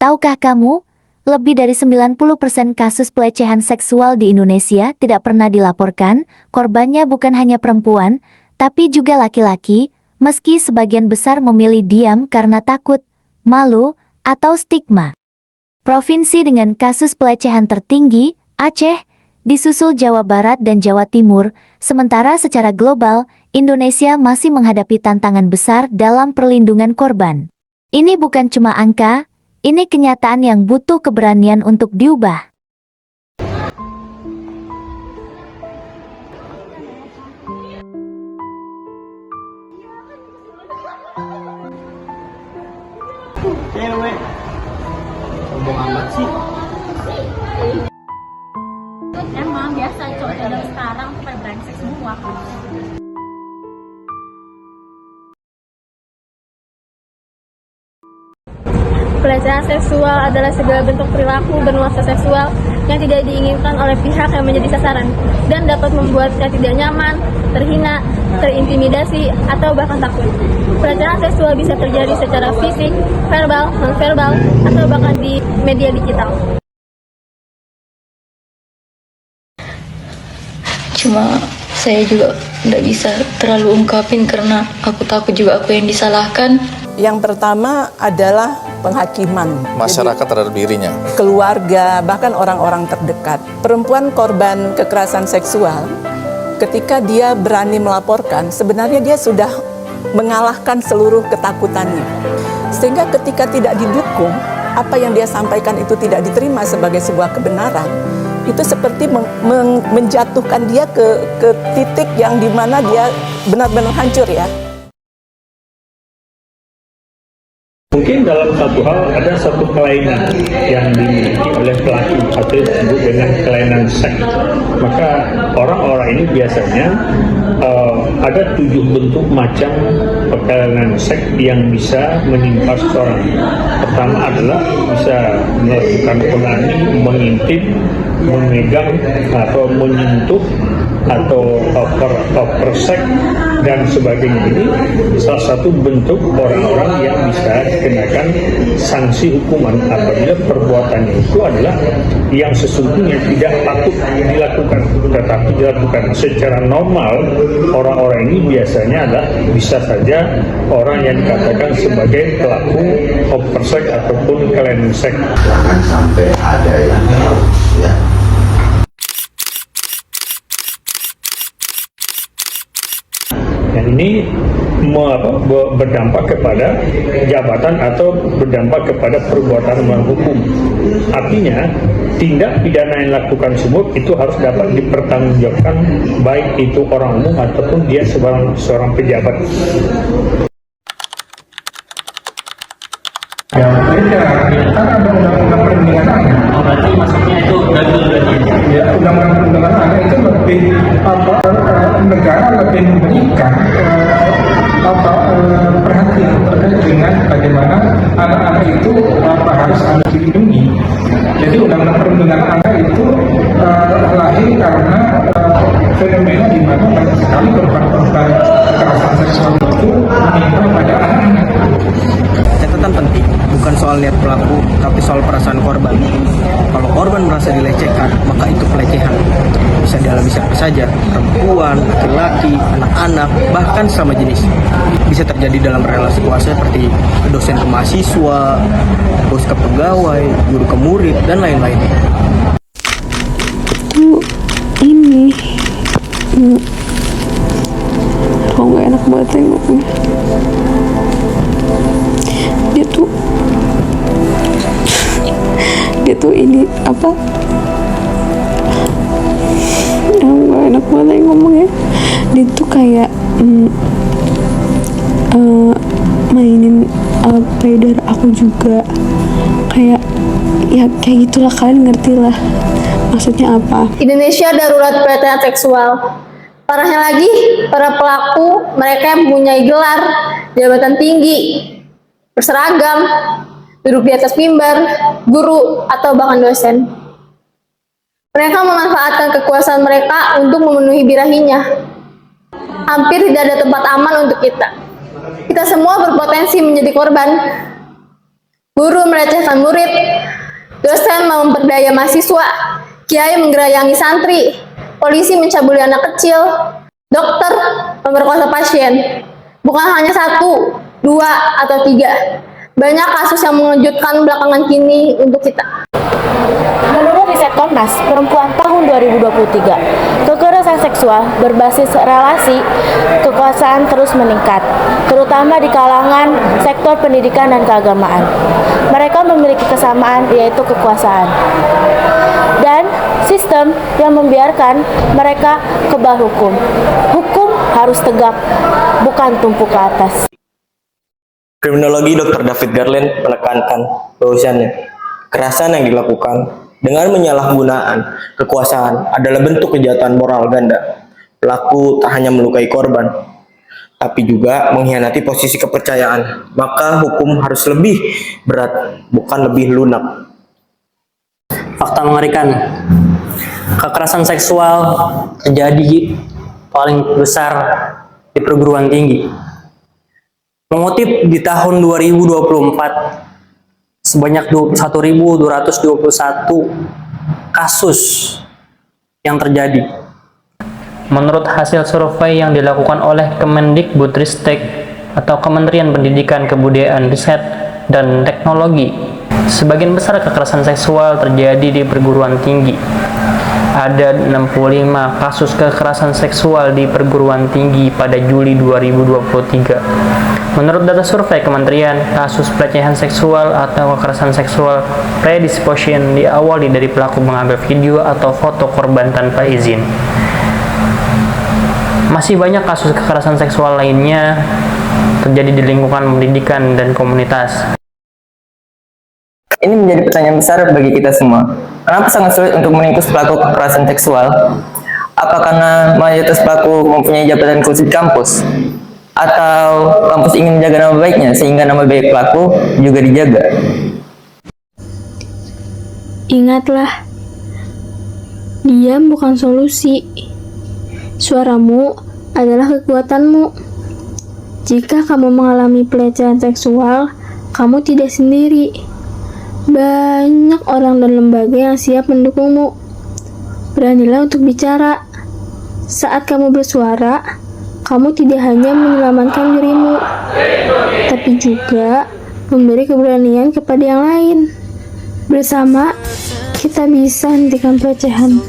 Tahukah kamu, lebih dari 90% kasus pelecehan seksual di Indonesia tidak pernah dilaporkan, korbannya bukan hanya perempuan, tapi juga laki-laki, meski sebagian besar memilih diam karena takut, malu, atau stigma. Provinsi dengan kasus pelecehan tertinggi, Aceh, disusul Jawa Barat dan Jawa Timur, sementara secara global, Indonesia masih menghadapi tantangan besar dalam perlindungan korban. Ini bukan cuma angka, ini kenyataan yang butuh keberanian untuk diubah. Cewek sombong amat sih. Emang biasa cowok zaman sekarang tuh kayak brengsek semua. Pelecehan seksual adalah segala bentuk perilaku bernuansa seksual yang tidak diinginkan oleh pihak yang menjadi sasaran dan dapat membuatnya tidak nyaman, terhina, terintimidasi, atau bahkan takut. Pelecehan seksual bisa terjadi secara fisik, verbal, non-verbal, atau bahkan di media digital. Cuma saya juga nggak bisa terlalu ungkapin karena aku takut juga aku yang disalahkan. Yang pertama adalah penghakiman. Masyarakat terhadap dirinya. Keluarga, bahkan orang-orang terdekat. Perempuan korban kekerasan seksual, ketika dia berani melaporkan, sebenarnya dia sudah mengalahkan seluruh ketakutannya. Sehingga ketika tidak didukung, apa yang dia sampaikan itu tidak diterima sebagai sebuah kebenaran, itu seperti menjatuhkan dia ke titik yang dimana dia benar-benar hancur ya. Mungkin dalam satu hal ada satu kelainan yang dimiliki oleh pelaku atau disebut dengan kelainan seks. Maka orang-orang ini biasanya ada 7 bentuk macam kelainan seks yang bisa menimpa seseorang. Pertama adalah bisa melakukan onani, mengintip, memegang atau menyentuh atau persek dan sebagainya. Ini salah satu bentuk orang-orang yang bisa dikenakan sanksi hukuman apabila perbuatannya itu adalah yang sesungguhnya tidak patut dilakukan, tetapi dilakukan secara normal. Orang-orang ini biasanya adalah bisa saja orang yang dikatakan sebagai pelaku persek ataupun kelainan seks. Jangan sampai ada yang ya. Dan ini berdampak kepada jabatan atau berdampak kepada perbuatan melawan hukum. Artinya, tindak pidana yang dilakukan semua itu harus dapat dipertanggungjawabkan, baik itu orang umum ataupun dia seorang pejabat. Ya, beda. Kan ada undang-undang perlindungan anak. Oh, berarti maksudnya itu gagal berarti? Ya, undang-undang perlindungan anak itu lebih negara lebih memberikan perhatian terkait dengan bagaimana anak-anak itu harus dilindungi. Jadi undang-undang perlindungan anak itu lahir karena fenomena di mana banyak sekali korban-korban kekerasan seksual itu menimpa pada anak-anak. Catatan penting, bukan soal niat pelaku, tapi soal perasaan korban. Kalau korban merasa dilecehkan, maka itu pelecehan. Bisa dialami siapa saja, perempuan, laki-laki, anak-anak, bahkan sama jenis. Bisa terjadi dalam relasi kuasa seperti dosen ke mahasiswa, bos ke pegawai, guru ke murid, dan lain-lain. Ini kok nggak enak banget tengoknya. Dia tuh ini apa, nggak enak banget ngomongnya. Dia tuh kayak mainin payudara aku juga, kayak ya kayak gitulah, kalian ngerti lah maksudnya apa. Indonesia darurat pelecehan seksual. Parahnya lagi, para pelaku mereka yang mempunyai gelar, jabatan tinggi, berseragam, duduk di atas mimbar, guru, atau bahkan dosen. Mereka memanfaatkan kekuasaan mereka untuk memenuhi birahinya. Hampir tidak ada tempat aman untuk kita. Kita semua berpotensi menjadi korban. guru melecehkan murid, dosen memperdaya mahasiswa, kiai menggerayangi santri, polisi mencabuli anak kecil, dokter memperkosa pasien. Bukan hanya 1, 2, atau 3. Banyak kasus yang mengejutkan belakangan kini untuk kita. Menurut riset Komnas Perempuan tahun 2023, kekerasan seksual berbasis relasi kekuasaan terus meningkat, terutama di kalangan sektor pendidikan dan keagamaan. Mereka memiliki kesamaan, yaitu kekuasaan, dan sistem yang membiarkan mereka kebal hukum. Hukum harus tegak, bukan tumpuk ke atas. Kriminologi Dr. David Garland menekankan bahwasannya kekerasan yang dilakukan dengan penyalahgunaan kekuasaan adalah bentuk kejahatan moral ganda. Pelaku tak hanya melukai korban, tapi juga mengkhianati posisi kepercayaan. Maka hukum harus lebih berat, bukan lebih lunak. Fakta mengerikan, kekerasan seksual terjadi paling besar di perguruan tinggi. Mengutip di tahun 2024, sebanyak 1.221 kasus yang terjadi. Menurut hasil survei yang dilakukan oleh Kemendikbudristek atau Kementerian Pendidikan, Kebudayaan, Riset, dan Teknologi, sebagian besar kekerasan seksual terjadi di perguruan tinggi. Ada 65 kasus kekerasan seksual di perguruan tinggi pada Juli 2023. Menurut data survei kementerian, kasus pelecehan seksual atau kekerasan seksual predisposition diawali dari pelaku mengambil video atau foto korban tanpa izin. Masih banyak kasus kekerasan seksual lainnya terjadi di lingkungan pendidikan dan komunitas. Ini menjadi pertanyaan besar bagi kita semua. Kenapa sangat sulit untuk meringkus pelaku kekerasan seksual? Apa karena mayoritas pelaku mempunyai jabatan khusus di kampus? Atau kampus ingin menjaga nama baiknya sehingga nama baik pelaku juga dijaga? Ingatlah, diam bukan solusi. Suaramu adalah kekuatanmu. Jika kamu mengalami pelecehan seksual, kamu tidak sendiri. Banyak orang dan lembaga yang siap mendukungmu. Beranilah untuk bicara. Saat kamu bersuara, kamu tidak hanya menyelamatkan dirimu, tapi juga memberi keberanian kepada yang lain. Bersama, kita bisa hentikan pelecehan.